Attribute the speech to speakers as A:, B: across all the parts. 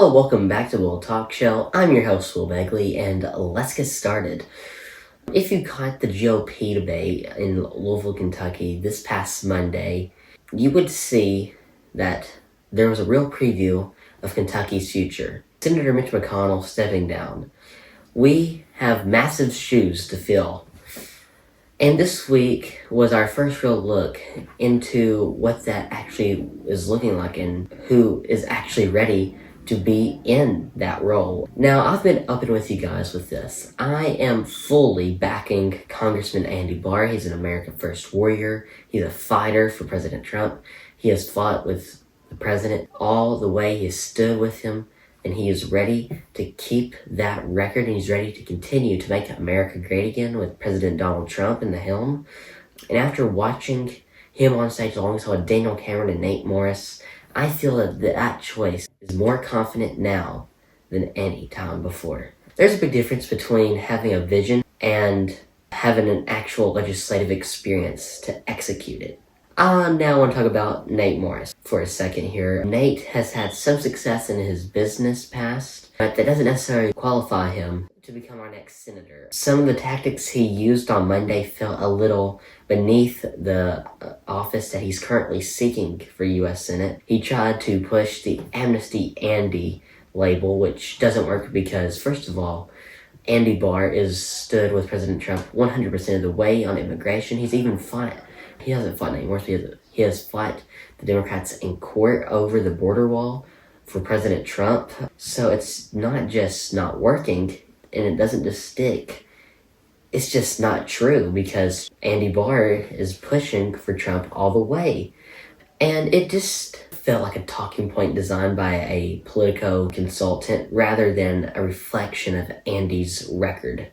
A: Hello, welcome back to the Will Talk Show. I'm your host, Will Begley, and let's get started. If you caught the GOP debate in Louisville, Kentucky this past Monday, you would see that there was a real preview of Kentucky's future. Senator Mitch McConnell stepping down. We have massive shoes to fill. And this week was our first real look into what that actually is looking like and who is actually ready to be in that role. Now, I've been open with you guys with this. I am fully backing Congressman Andy Barr. He's an America First warrior. He's a fighter for President Trump. He has fought with the president all the way. He has stood with him, and he is ready to keep that record, and he's ready to continue to make America great again with President Donald Trump in the helm. And after watching him on stage alongside Daniel Cameron and Nate Morris, I feel that choice is more confident now than any time before. There's a big difference between having a vision and having an actual legislative experience to execute it. I now want to talk about Nate Morris for a second here. Nate has had some success in his business past, but that doesn't necessarily qualify him to become our next senator. Some of the tactics he used on Monday felt a little beneath the office that he's currently seeking for U.S. Senate. He tried to push the Amnesty Andy label, which doesn't work because, first of all, Andy Barr stood with President Trump 100% of the way on immigration. He's even fought. He hasn't fought anymore. He has fought the Democrats in court over the border wall for President Trump. So it's not just not working, and it doesn't just stick. It's just not true because Andy Barr is pushing for Trump all the way. And it just felt like a talking point designed by a Politico consultant rather than a reflection of Andy's record.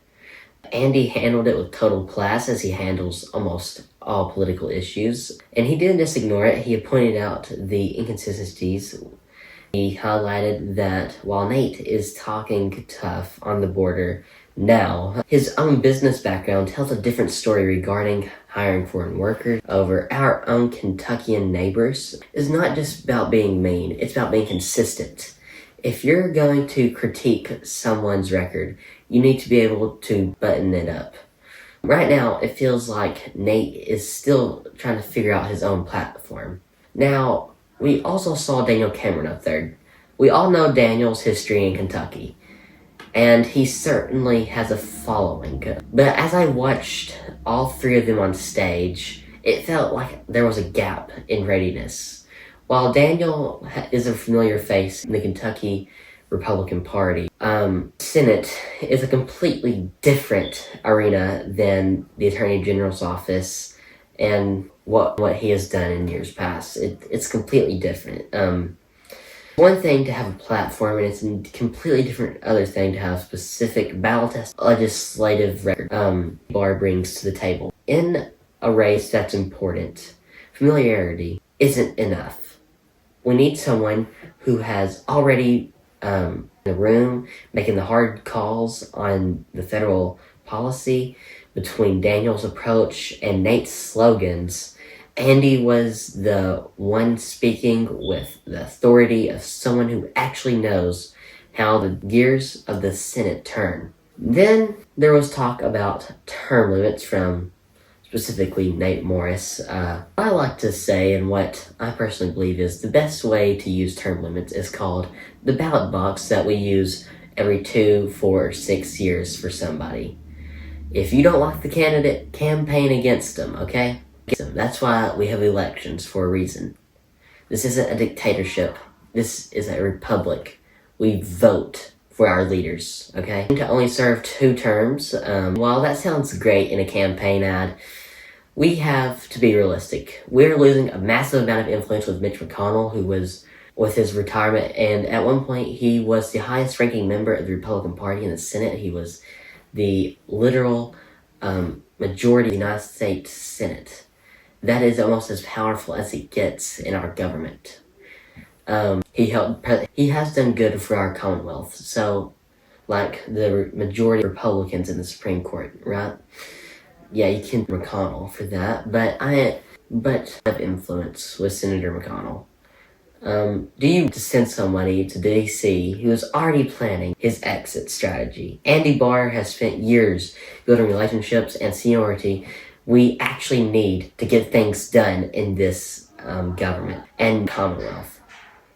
A: Andy handled it with total class, as he handles almost all political issues. And he didn't just ignore it. He pointed out the inconsistencies. He highlighted that while Nate is talking tough on the border now, his own business background tells a different story regarding hiring foreign workers over our own Kentuckian neighbors. It's not just about being mean, it's about being consistent. If you're going to critique someone's record, you need to be able to button it up. Right now, it feels like Nate is still trying to figure out his own platform. Now, we also saw Daniel Cameron up there. We all know Daniel's history in Kentucky, and he certainly has a following. But as I watched all three of them on stage, it felt like there was a gap in readiness. While Daniel is a familiar face in the Kentucky Republican Party, Senate is a completely different arena than the Attorney General's office and what he has done in years past. It's completely different. One thing to have a platform, and it's a completely different other thing to have specific ballot test legislative record Barr brings to the table. In a race that's important, familiarity isn't enough. We need someone who has already in the room making the hard calls on the federal policy. Between Daniel's approach and Nate's slogans, Andy was the one speaking with the authority of someone who actually knows how the gears of the Senate turn. Then there was talk about term limits from specifically Nate Morris. I like to say, and what I personally believe is the best way to use term limits is called the ballot box that we use every 2, 4, or 6 years for somebody. If you don't like the candidate, campaign against them, okay? That's why we have elections for a reason. This isn't a dictatorship. This is a republic. We vote for our leaders, okay? To only serve 2 terms, while that sounds great in a campaign ad, we have to be realistic. We're losing a massive amount of influence with Mitch McConnell, who was with his retirement, and at one point he was the highest ranking member of the Republican Party in the Senate. He was the literal majority of the United States Senate. That is almost as powerful as it gets in our government. He has done good for our Commonwealth. So, like the majority of Republicans in the Supreme Court, right? Yeah, you can McConnell for that, but I have influence with Senator McConnell. Do you send somebody to DC who is already planning his exit strategy? Andy Barr has spent years building relationships and seniority we actually need to get things done in this government and Commonwealth.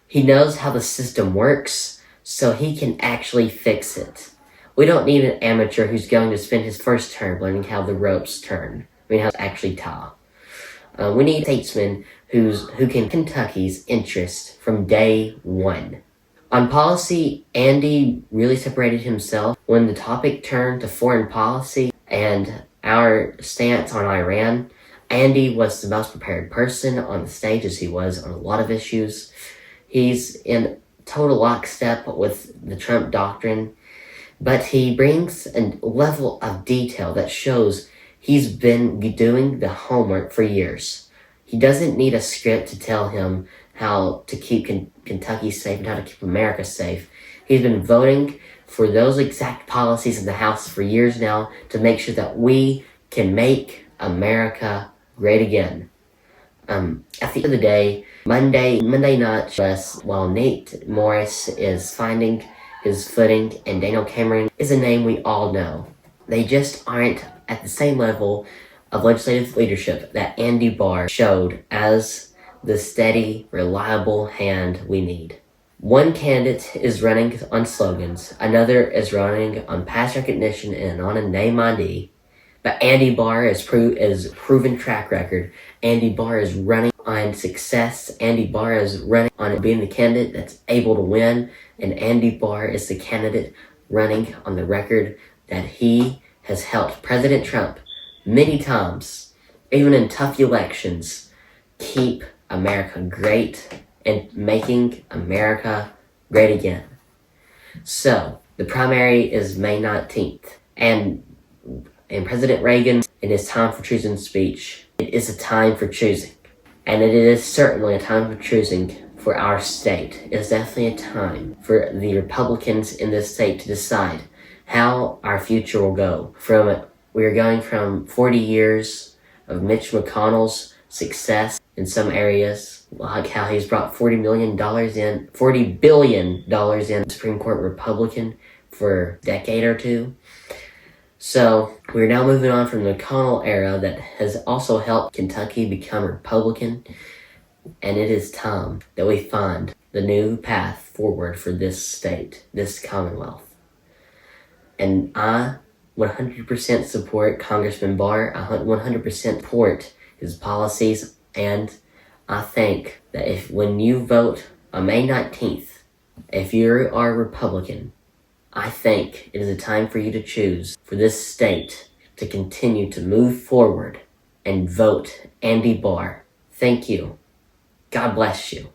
A: He knows how the system works, so he can actually fix it. We don't need an amateur who's going to spend his first term learning how the ropes turn. How to actually tie. We need a statesman who can Kentucky's interest from day one. On policy, Andy really separated himself when the topic turned to foreign policy and our stance on Iran. Andy was the most prepared person on the stage as he was on a lot of issues. He's in total lockstep with the Trump doctrine, but he brings a level of detail that shows he's been doing the homework for years. He doesn't need a script to tell him how to keep Kentucky safe and how to keep America safe. He's been voting for those exact policies in the House for years now to make sure that we can make America great again. At the end of the day, Monday night, while Nate Morris is finding his footing and Daniel Cameron is a name we all know. They just aren't at the same level of legislative leadership that Andy Barr showed as the steady, reliable hand we need. One candidate is running on slogans, another is running on past recognition and on a name ID. But Andy Barr is proven track record. Andy Barr is running on success. Andy Barr is running on being the candidate that's able to win. And Andy Barr is the candidate running on the record that he has helped President Trump many times, even in tough elections, keep America great and making America great again. So, the primary is May 19th. And President Reagan, in his time for choosing speech, it is a time for choosing. And it is certainly a time for choosing for our state. It is definitely a time for the Republicans in this state to decide how our future will go. We are going from 40 years of Mitch McConnell's success in some areas, like how he's brought $40 billion in Supreme Court Republican for a decade or two. So we're now moving on from the McConnell era that has also helped Kentucky become Republican, and it is time that we find the new path forward for this state, this Commonwealth. And I 100% support Congressman Barr. I 100% support his policies, and I think that when you vote on May 19th, if you are Republican, I think it is a time for you to choose for this state to continue to move forward and vote Andy Barr. Thank you. God bless you.